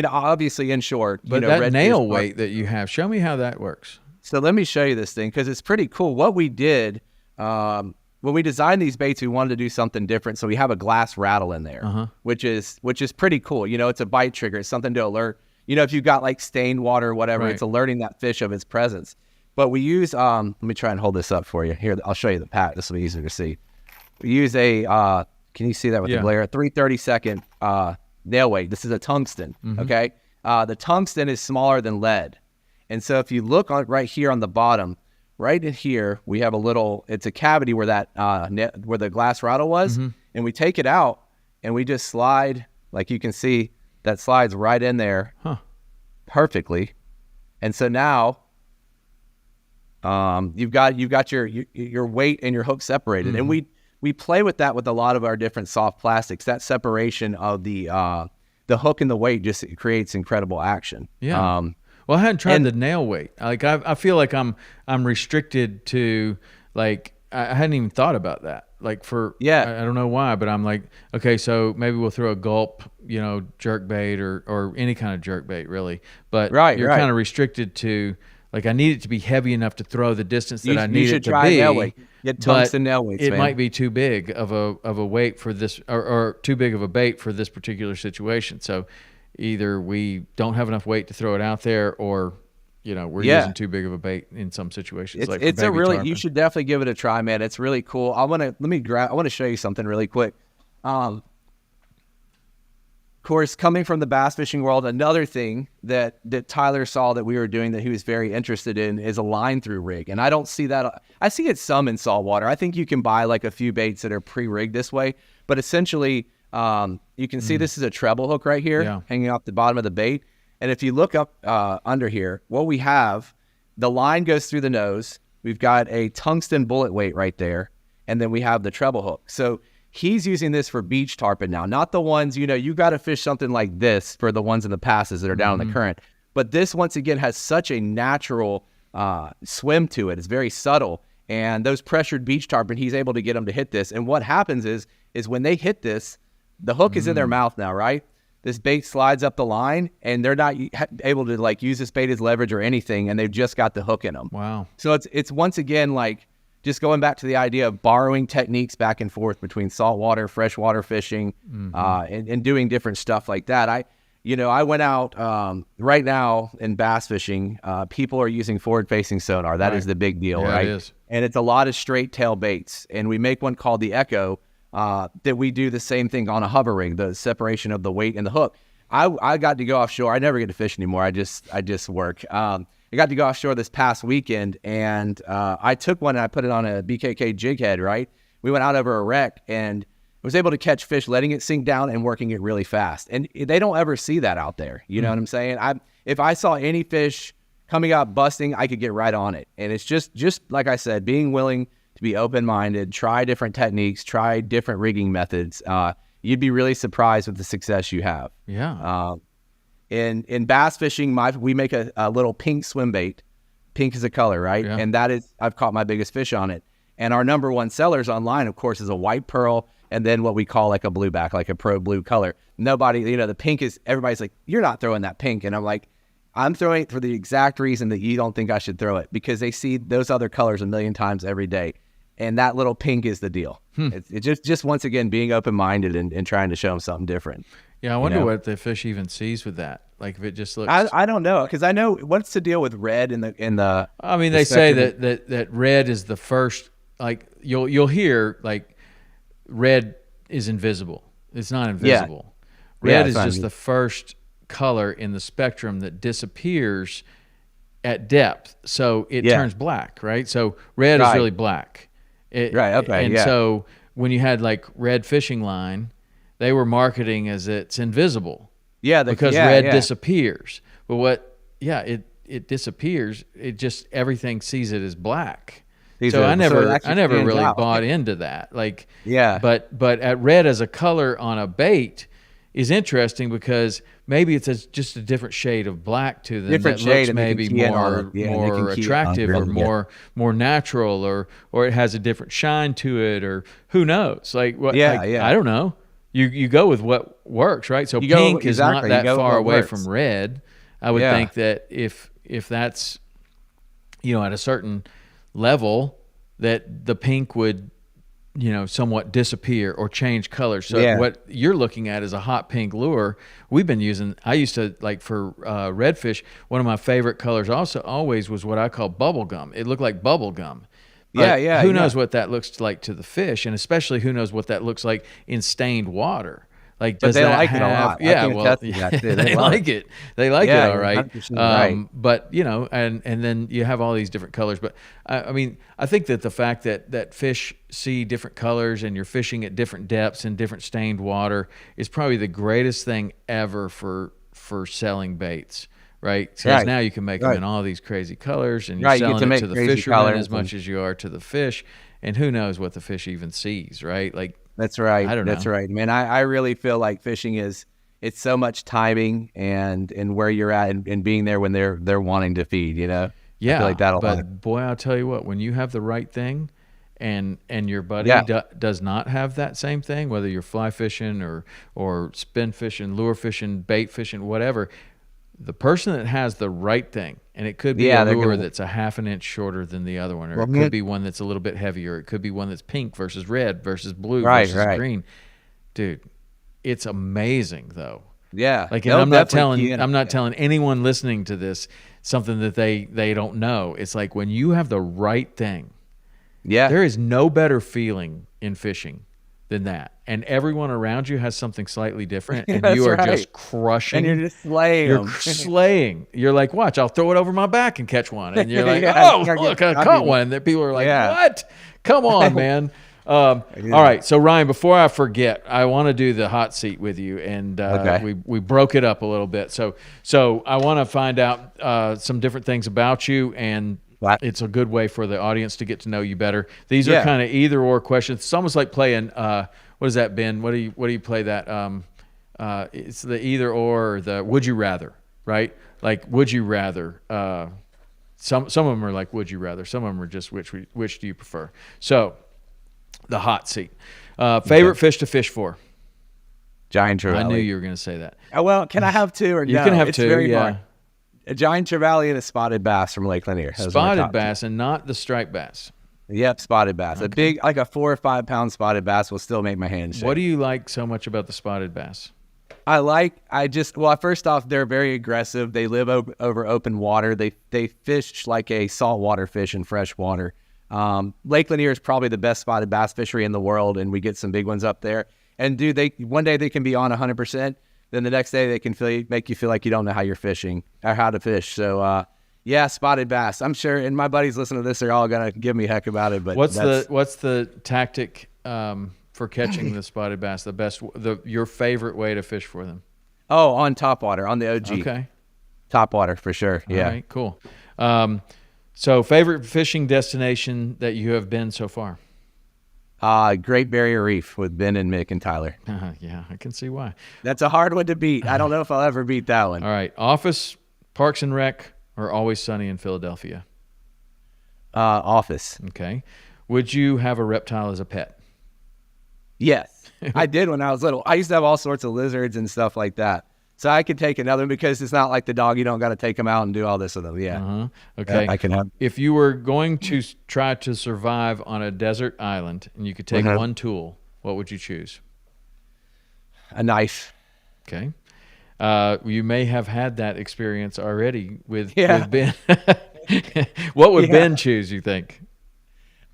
Obviously inshore. But that nail weight that you have, show me how that works. So let me show you this thing, because it's pretty cool. What we did, when we designed these baits, we wanted to do something different. So we have a glass rattle in there, which is pretty cool. You know, it's a bite trigger. It's something to alert. You know, if you've got like stained water or whatever, it's alerting that fish of its presence. But we use, let me try and hold this up for you. Here, I'll show you the pack. This will be easier to see. We use a Can you see that with the glare? 3/32 nail weight. This is a tungsten, okay? The tungsten is smaller than lead. And so if you look right here on the bottom, right in here, we have it's a cavity where that where the glass rattle was, and we take it out and we just slide, like you can see, that slides right in there perfectly. And so now you've got your weight and your hook separated. And we play with that with a lot of our different soft plastics. That separation of the hook and the weight just creates incredible action. Yeah. Well, I hadn't tried the nail weight. Like I feel like I'm restricted to, like, I hadn't even thought about that. Like I don't know why, but I'm like, okay, so maybe we'll throw a gulp, jerk bait or any kind of jerk bait really. But you're kind of restricted to, like, I need it to be heavy enough to throw the distance that I need it to be. You should try nail weight. Get tungsten nail weights, man. It might be too big of a weight for this, or too big of a bait for this particular situation. So either we don't have enough weight to throw it out there, or we're using too big of a bait in some situations. It's you should definitely give it a try, man. It's really cool. I want to show you something really quick. Of course, coming from the bass fishing world, another thing that Tyler saw that we were doing that he was very interested in is a line through rig. And I don't see that. I see it some in saltwater. I think you can buy like a few baits that are pre-rigged this way, but essentially, you can see this is a treble hook right here hanging off the bottom of the bait. And if you look up under here, what we have, the line goes through the nose. We've got a tungsten bullet weight right there. And then we have the treble hook. So he's using this for beach tarpon now, not the ones, you got to fish something like this for the ones in the passes that are down in the current. But this, once again, has such a natural swim to it. It's very subtle. And those pressured beach tarpon, he's able to get them to hit this. And what happens is when they hit this, the hook is in their mouth now, right? This bait slides up the line, and they're not able to like use this bait as leverage or anything, and they've just got the hook in them. Wow. So it's once again like just going back to the idea of borrowing techniques back and forth between saltwater, freshwater fishing, and doing different stuff like that. I went out right now in bass fishing. People are using forward-facing sonar. That is the big deal, right? It is. And it's a lot of straight tail baits, and we make one called the Echo. That we do the same thing on a hover rig, the separation of the weight and the hook. I got to go offshore. I never get to fish anymore. I just work. I got to go offshore this past weekend, and I took one and I put it on a BKK jig head, right? We went out over a wreck and was able to catch fish, letting it sink down and working it really fast. And they don't ever see that out there. You know what I'm saying? If I saw any fish coming out busting, I could get right on it. And it's just like I said, being willing to be open-minded, try different techniques, try different rigging methods. You'd be really surprised with the success you have. Yeah. In bass fishing, we make a little pink swim bait. Pink is a color, right? Yeah. And I've caught my biggest fish on it. And our number one sellers online, of course, is a white pearl, and then what we call like a blueback, like a pro blue color. Nobody, the pink is, everybody's like, you're not throwing that pink. And I'm like, I'm throwing it for the exact reason that you don't think I should throw it, because they see those other colors a million times every day. And that little pink is the deal. It's just once again, being open-minded and trying to show them something different. Yeah, I wonder what the fish even sees with that. Like if it just looks... I don't know, because I know what's the deal with red in the I mean, they say that red is the first, like you'll hear like red is invisible. It's not invisible. Yeah. Red is just the first color in the spectrum that disappears at depth. So it turns black, right? So red is really black. So when you had like red fishing line, they were marketing as it's invisible. Yeah, because red disappears. But it disappears. It just, everything sees it as black. I never really bought into that. Like, but at red as a color on a bait is interesting, because maybe it's just a different shade of black to them that looks maybe more attractive or more natural, or it has a different shine to it, or who knows? Like what? I don't know. You go with what works, right? So pink is not that far away from red. I would think that if that's at a certain level, that the pink would somewhat disappear or change color. So what you're looking at is a hot pink lure. I used to, like for redfish, one of my favorite colors always was what I call bubble gum. It looked like bubble gum But Yeah. who knows what that looks like to the fish, and especially who knows what that looks like in stained water. Like, But does they that like have, it a lot. Yeah, well, they like it. They like it, all right. 100% right. But and then you have all these different colors. But I mean, I think that the fact that fish see different colors and you're fishing at different depths in different stained water is probably the greatest thing ever for selling baits. Right, because now you can make them in all these crazy colors, and you're selling it to the fishermen as much as you are to the fish. And who knows what the fish even sees, right? Like, that's right. I don't know. That's right, man. I really feel like fishing it's so much timing and where you're at and being there when they're wanting to feed. I feel like that'll. But boy, I'll tell you what, when you have the right thing, and your buddy does not have that same thing, whether you're fly fishing or spin fishing, lure fishing, bait fishing, whatever. The person that has the right thing, and it could be a lure that's a half an inch shorter than the other one, or it could be one that's a little bit heavier, it could be one that's pink versus red versus blue versus green. Dude, it's amazing though. Yeah. Like, and I'm not telling anyone listening to this something that they don't know. It's like when you have the right thing, there is no better feeling in fishing than that. And everyone around you has something slightly different, and you are just crushing. And you're just slaying. You're slaying. You're like, watch, I'll throw it over my back and catch one. And you're like, oh, look, I caught one. And people are like, what? Come on, man. All right. So, Ryan, before I forget, I want to do the hot seat with you. And we broke it up a little bit. So I want to find out some different things about you, and it's a good way for the audience to get to know you better. These are kind of either or questions. It's almost like playing what is that, Ben? What do you play that? It's the either or the would you rather, right? Like, would you rather? Some of them are like would you rather. Some of them are just which do you prefer? So, the hot seat. Favorite fish to fish for? Giant trevally. I knew you were going to say that. Oh, well, can I have two or no? You can have two. Yeah. Hard. A giant trevally and a spotted bass from Lake Lanier. Spotted bass and not the straight bass. Yep, spotted bass. Okay. A big, like a 4 or 5 pound spotted bass will still make my hands shake. What do you like so much about the spotted bass? First off, they're very aggressive. They live over open water. They fish like a saltwater fish in fresh water. Lake Lanier is probably the best spotted bass fishery in the world, and we get some big ones up there. And one day they can be on 100%. Then the next day they can make you feel like you don't know how you're fishing or how to fish. So, spotted bass. I'm sure, and my buddies listening to this are all gonna give me heck about it. But what's the tactic for catching the spotted bass? Your favorite way to fish for them? Oh, on topwater, on the OG. Okay, topwater for sure. Yeah. All right, cool. So, favorite fishing destination that you have been so far? Great Barrier Reef with Ben and Mick and Tyler. Yeah, I can see why. That's a hard one to beat. I don't know if I'll ever beat that one. All right, Office, Parks and Rec, or Always Sunny in Philadelphia? Office. Okay. Would you have a reptile as a pet? Yes, I did when I was little. I used to have all sorts of lizards and stuff like that. So I could take another because it's not like the dog. You don't got to take them out and do all this with them. Yeah. Okay. I can have. If you were going to try to survive on a desert island and you could take one tool, what would you choose? A knife. Okay. You may have had that experience already with Ben. What would Ben choose, you think?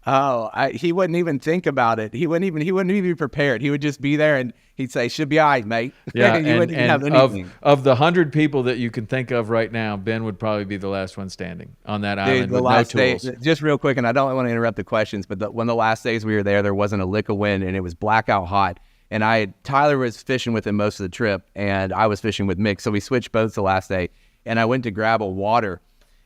Oh, he wouldn't even think about it. He wouldn't even be prepared. He would just be there and he'd say, "Should be all right, mate." Yeah, you wouldn't even have anything. Of the 100 people that you can think of right now, Ben would probably be the last one standing on that island with no tools. Just real quick, and I don't want to interrupt the questions, but one of the last days we were there wasn't a lick of wind and it was blackout hot. And Tyler was fishing with him most of the trip, and I was fishing with Mick. So we switched boats the last day, and I went to grab a water,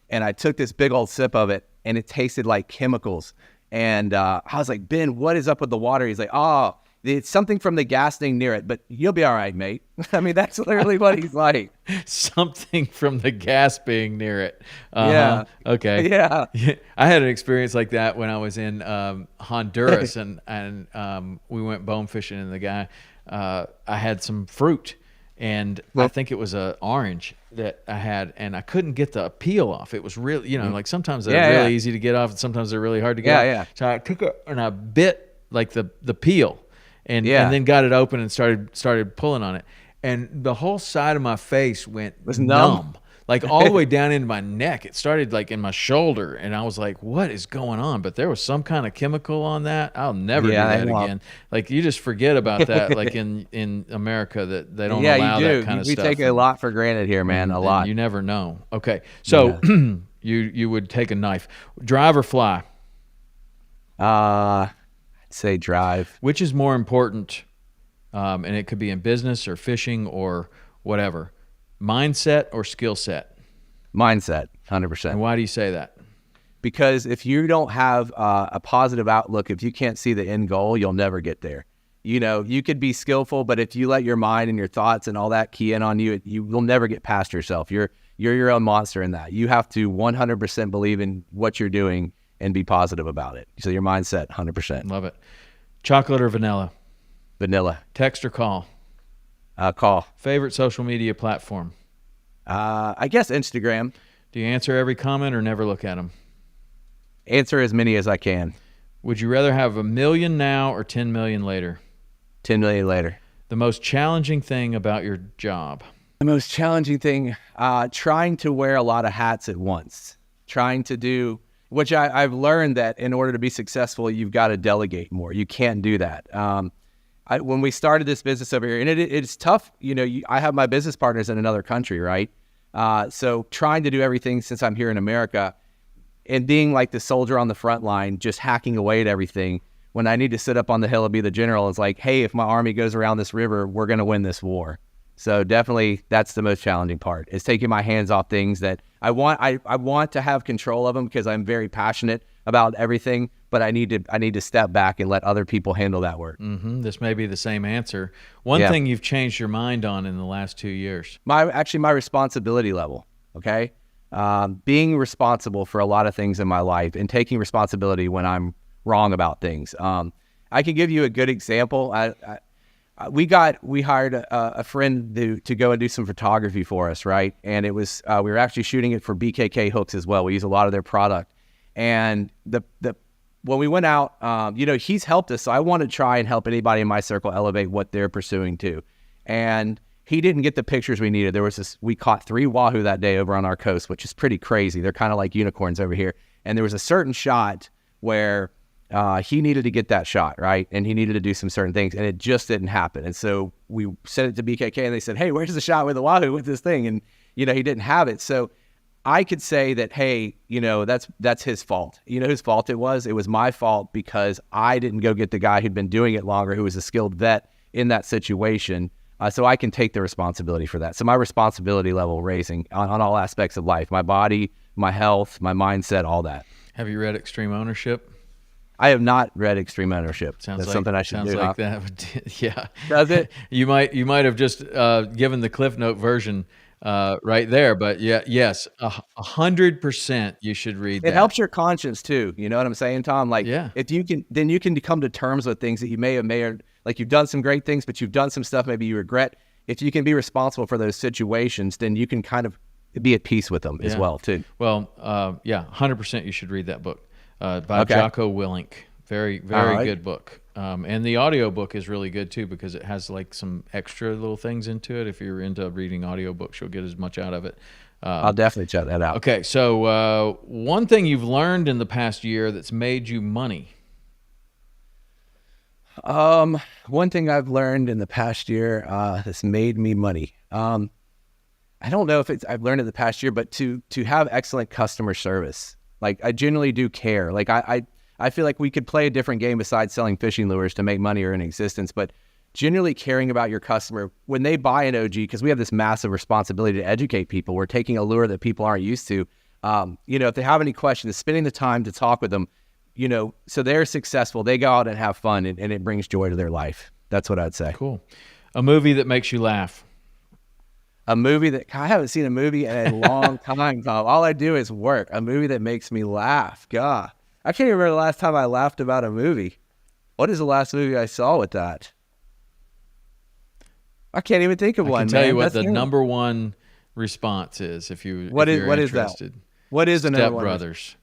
and I took this big old sip of it, and it tasted like chemicals. And I was like, "Ben, what is up with the water?" He's like, "Oh, it's something from the gas thing near it, but you'll be all right, mate." I mean, that's literally what he's like. Something from the gas being near it. Yeah. Okay. Yeah. I had an experience like that when I was in Honduras, and we went bone fishing, and the guy, I had some fruit, and I think it was an orange that I had, and I couldn't get the peel off. It was really, like sometimes they're really easy to get off, and sometimes they're really hard to get off. Yeah. So I took it and I bit like the peel, and then got it open and started pulling on it, and the whole side of my face was numb. like all the way down into my neck. It started like in my shoulder, and I was like, what is going on? But there was some kind of chemical on that. I'll never do that again. Like, you just forget about that, like in America, that they don't allow that kind of stuff. We take a lot for granted here, man, a lot. You never know. Okay, so you would take a knife. Drive or fly? I'd say drive. Which is more important? And it could be in business or fishing or whatever. Mindset or skill set? Mindset, 100%. And why do you say that? Because if you don't have a positive outlook, if you can't see the end goal, you'll never get there. You know, you could be skillful, but if you let your mind and your thoughts and all that key in on you, you will never get past yourself. You're your own monster in that. You have to 100% believe in what you're doing and be positive about it. So your mindset, 100%. Love it. Chocolate or vanilla? Vanilla. Text or call? Call. Favorite social media platform? I guess Instagram. Do you answer every comment or never look at them? Answer as many as I can. Would you rather have 1 million now or 10 million later? 10 million later. The most challenging thing about your job? The most challenging thing, trying to wear a lot of hats at once. Trying to do, which I've learned that in order to be successful, you've got to delegate more. You can't do that. When we started this business over here, and it's tough, you know, I have my business partners in another country, right? So trying to do everything since I'm here in America and being like the soldier on the front line, just hacking away at everything. When I need to sit up on the hill and be the general, it's like, hey, if my army goes around this river, we're going to win this war. So definitely that's the most challenging part, is taking my hands off things that I want to have control of them because I'm very passionate about everything, but I need to step back and let other people handle that work. Mm-hmm. This may be the same answer. One thing you've changed your mind on in the last 2 years? My responsibility level, okay? Being responsible for a lot of things in my life and taking responsibility when I'm wrong about things. I can give you a good example. We hired a friend to go and do some photography for us, right? And it was we were actually shooting it for BKK hooks as well. We use a lot of their product. And when we went out, you know, he's helped us. So I want to try and help anybody in my circle elevate what they're pursuing too. And he didn't get the pictures we needed. We caught 3 wahoo that day over on our coast, which is pretty crazy. They're kind of like unicorns over here. And there was a certain shot where he needed to get that shot, right? And he needed to do some certain things, and it just didn't happen. And so we sent it to BKK, and they said, hey, where's the shot with the wahoo with this thing? And, you know, he didn't have it. So I could say that, hey, you know, that's his fault. You know whose fault it was? It was my fault because I didn't go get the guy who'd been doing it longer, who was a skilled vet in that situation. So I can take the responsibility for that. So my responsibility level raising on all aspects of life, my body, my health, my mindset, all that. Have you read Extreme Ownership? I have not read Extreme Ownership. That's something I should do. Sounds like that. Yeah. Does it? You might have just given the Cliff Note version right there, but yeah, yes, 100% you should read that. It helps your conscience too. You know what I'm saying, Tom? Like, if you can, then you can come to terms with things that you may have, like you've done some great things, but you've done some stuff maybe you regret. If you can be responsible for those situations, then you can kind of be at peace with them as well too. Well, 100% you should read that book. By Jocko Willink. Very good book. And the audio book is really good too, because it has like some extra little things into it. If you're into reading audiobooks, you'll get as much out of it. I'll definitely check that out. Okay, so one thing you've learned in the past year that's made you money? One thing I've learned in the past year that's made me money. I don't know if I've learned in the past year, but to have excellent customer service. Like, I genuinely do care. Like, I feel like we could play a different game besides selling fishing lures to make money or in existence, but genuinely caring about your customer when they buy an OG, because we have this massive responsibility to educate people. We're taking a lure that people aren't used to. You know, if they have any questions, spending the time to talk with them, you know, so they're successful, they go out and have fun, and it brings joy to their life. That's what I'd say. Cool. A movie that makes you laugh? A movie that, I haven't seen a movie in a long time, Tom. All I do is work. A movie that makes me laugh. God, I can't even remember the last time I laughed about a movie. What is the last movie I saw with that? I can't even think of one. I can tell you what the number one response is if you're interested. What is the number one? Step Brothers.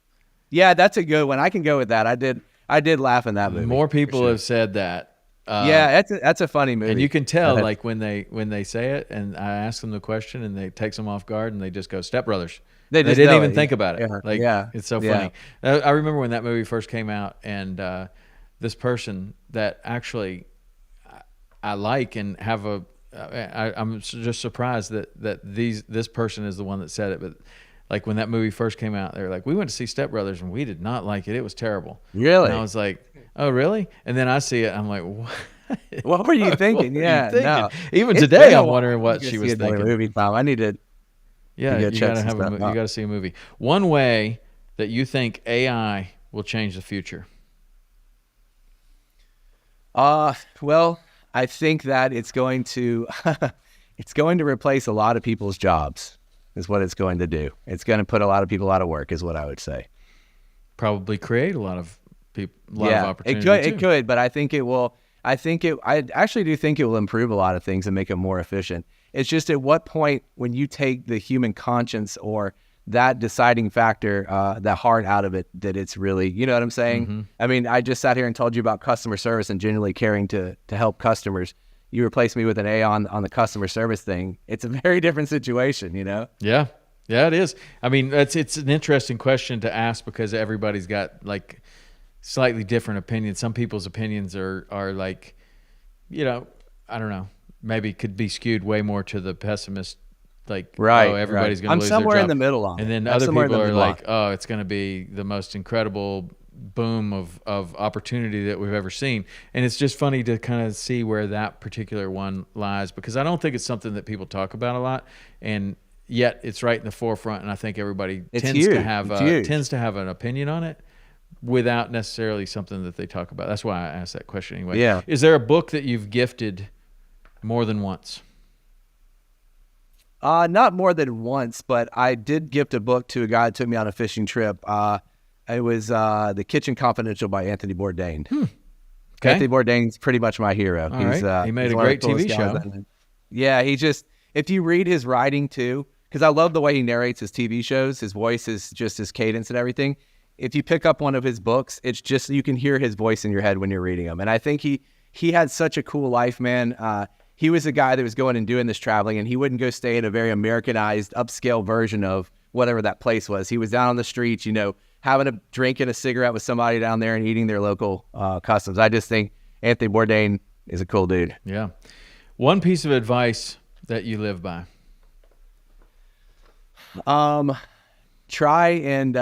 Yeah, that's a good one. I can go with that. I did laugh in that movie. More people have said that Yeah, that's a funny movie. And you can tell, like when they say it, and I ask them the question, and they takes them off guard, and they just go, "Step Brothers." They didn't even think about it. It's so funny. I remember when that movie first came out, and this person that actually I like and have I'm just surprised that this person is the one that said it, but. Like when that movie first came out, they were like, "We went to see Step Brothers and we did not like it. It was terrible." Really? And I was like, "Oh, really?" And then I see it, I'm like, "What? What were you thinking?" No. Even today, I'm wondering what she was thinking. Movie, Tom. I need to. Yeah, you gotta have you gotta see a movie. One way that you think AI will change the future. Well, I think that it's going to replace a lot of people's jobs. Is what it's going to do. It's going to put a lot of people out of work, is what I would say. Probably create a lot of people, of opportunity. It could, but I think it will. I actually do think it will improve a lot of things and make it more efficient. It's just at what point when you take the human conscience or that deciding factor, that heart out of it, that it's really, you know what I'm saying? Mm-hmm. I mean, I just sat here and told you about customer service and genuinely caring to help customers. You replace me with an A on the customer service thing. It's a very different situation, you know? Yeah, it is. I mean, it's an interesting question to ask because everybody's got like slightly different opinions. Some people's opinions are like, you know, I don't know, maybe could be skewed way more to the pessimist. Like, everybody's going to lose their job. I'm somewhere in the middle on it. And then other people are like, oh, it's going to be the most incredible boom of opportunity that we've ever seen. And it's just funny to kind of see where that particular one lies, because I don't think it's something that people talk about a lot, and yet it's right in the forefront, and I think everybody tends to have an opinion on it without necessarily something that they talk about. That's why I asked that question anyway. Yeah. Is there a book that you've gifted more than once? Not more than once, but I did gift a book to a guy that took me on a fishing trip. It was The Kitchen Confidential by Anthony Bourdain. Okay. Anthony Bourdain's pretty much my hero. He made a great TV show. Yeah, if you read his writing too, because I love the way he narrates his TV shows. His voice is just his cadence and everything. If you pick up one of his books, it's just, you can hear his voice in your head when you're reading them. And I think he had such a cool life, man. He was a guy that was going and doing this traveling, and he wouldn't go stay in a very Americanized, upscale version of whatever that place was. He was down on the streets, you know, having a drink and a cigarette with somebody down there and eating their local customs. I just think Anthony Bourdain is a cool dude. Yeah. One piece of advice that you live by. Try and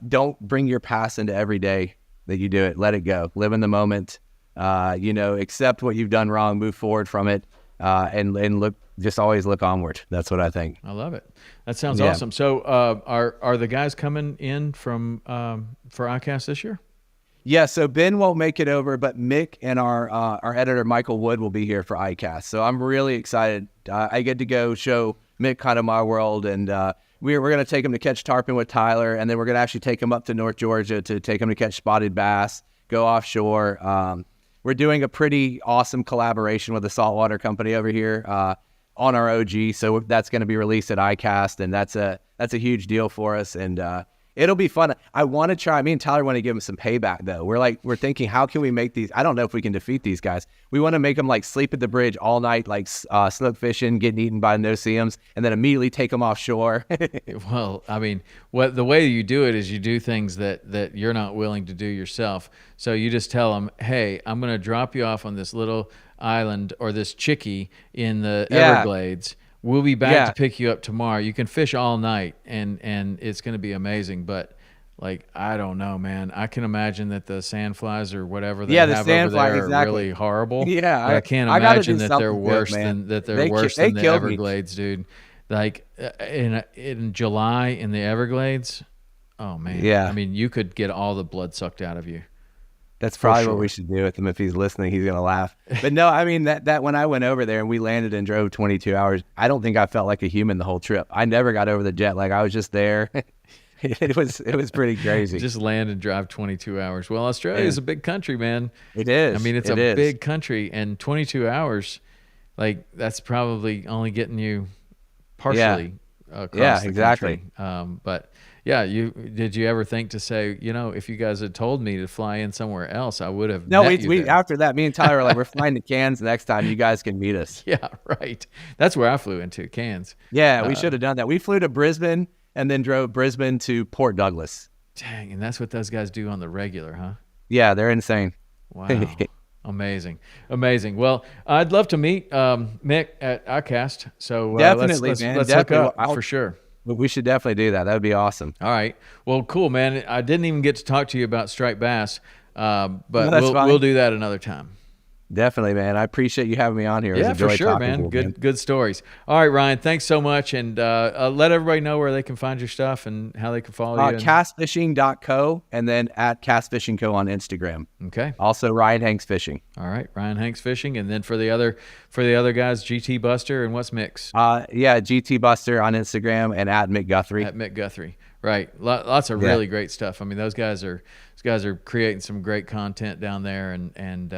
don't bring your past into every day that you do it. Let it go. Live in the moment. Accept what you've done wrong, move forward from it, and look. Just always look onward. That's what I think. I love it. That sounds awesome. So are the guys coming in from for ICAST this year? Yeah, so Ben won't make it over, but Mick and our editor, Michael Wood, will be here for ICAST. So I'm really excited. I get to go show Mick kind of my world, and we're going to take him to catch tarpon with Tyler, and then we're going to actually take him up to North Georgia to take him to catch spotted bass, go offshore. We're doing a pretty awesome collaboration with the Saltwater company over here on our OG, so that's going to be released at ICAST, and that's a huge deal for us, and it'll be fun. I want to try. Me and Tyler want to give them some payback, though. We're thinking, how can we make these? I don't know if we can defeat these guys. We want to make them like sleep at the bridge all night, like snook fishing, getting eaten by no-see-ums, and then immediately take them offshore. Well, I mean, the way you do it is you do things that you're not willing to do yourself. So you just tell them, hey, I'm going to drop you off on this little island or this chickie in the Everglades. We'll be back to pick you up tomorrow. You can fish all night, and it's going to be amazing. But like, I don't know, man. I can imagine that the sandflies or whatever they have over there are really horrible. Yeah, but I can't imagine that they're worse than the Everglades, dude. Like in July in the Everglades. Oh man. Yeah. I mean, you could get all the blood sucked out of you. That's probably what we should do with him. If he's listening, he's going to laugh. But no, I mean, that when I went over there and we landed and drove 22 hours, I don't think I felt like a human the whole trip. I never got over the jet lag. I was just there. It was pretty crazy. Just land and drive 22 hours. Well, Australia is a big country, man. It is. I mean, it's a big country, and 22 hours, like, that's probably only getting you partially across the exactly. country. But Yeah, did you ever think to say, if you guys had told me to fly in somewhere else, I would have No, met you we there. after that, me and Tyler were like, we're flying to Cairns next time. You guys can meet us. Yeah, right. That's where I flew into, Cairns. Yeah, we should have done that. We flew to Brisbane and then drove Brisbane to Port Douglas. Dang, and that's what those guys do on the regular, huh? Yeah, they're insane. Wow. Amazing. Well, I'd love to meet Mick at ICAST. So definitely, let's man. Let's definitely. hook up for sure. We should definitely do that. That would be awesome. All right. Well, cool, man. I didn't even get to talk to you about striped bass, but we'll do that another time. Definitely, man. I appreciate you having me on here. Yeah, for sure, man. Good stories. All right, Ryan. Thanks so much, and let everybody know where they can find your stuff and how they can follow you. Castfishing.co and then at castfishingco on Instagram. Okay. Also, Ryan Hanks Fishing. All right, Ryan Hanks Fishing, and then for the other guys, GT Buster and what's Mix? Yeah, GT Buster on Instagram and at Mick Guthrie. At Mick Guthrie. Right. Lots of really great stuff. I mean, those guys are creating some great content down there, and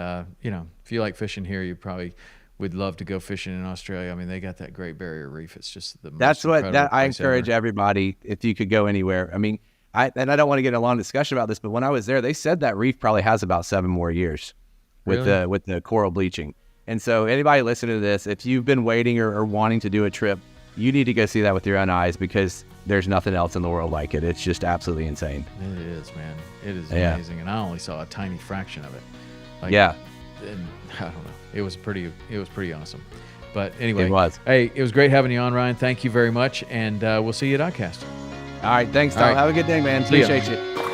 if you like fishing here, you probably would love to go fishing in Australia. I mean, they got that Great Barrier Reef. It's just the most incredible place I encourage ever. everybody, if you could go anywhere. I mean, I don't want to get in a long discussion about this, but when I was there, they said that reef probably has about 7 more years with the coral bleaching. And so anybody listening to this, if you've been waiting or wanting to do a trip, you need to go see that with your own eyes, because there's nothing else in the world like it. It's just absolutely insane. It is, man. It is amazing, and I only saw a tiny fraction of it. And I don't know. It was pretty awesome. But anyway, it was. Hey, it was great having you on, Ryan. Thank you very much, and we'll see you at ICAST. All right, thanks, Tom. Have a good day, man. Appreciate you.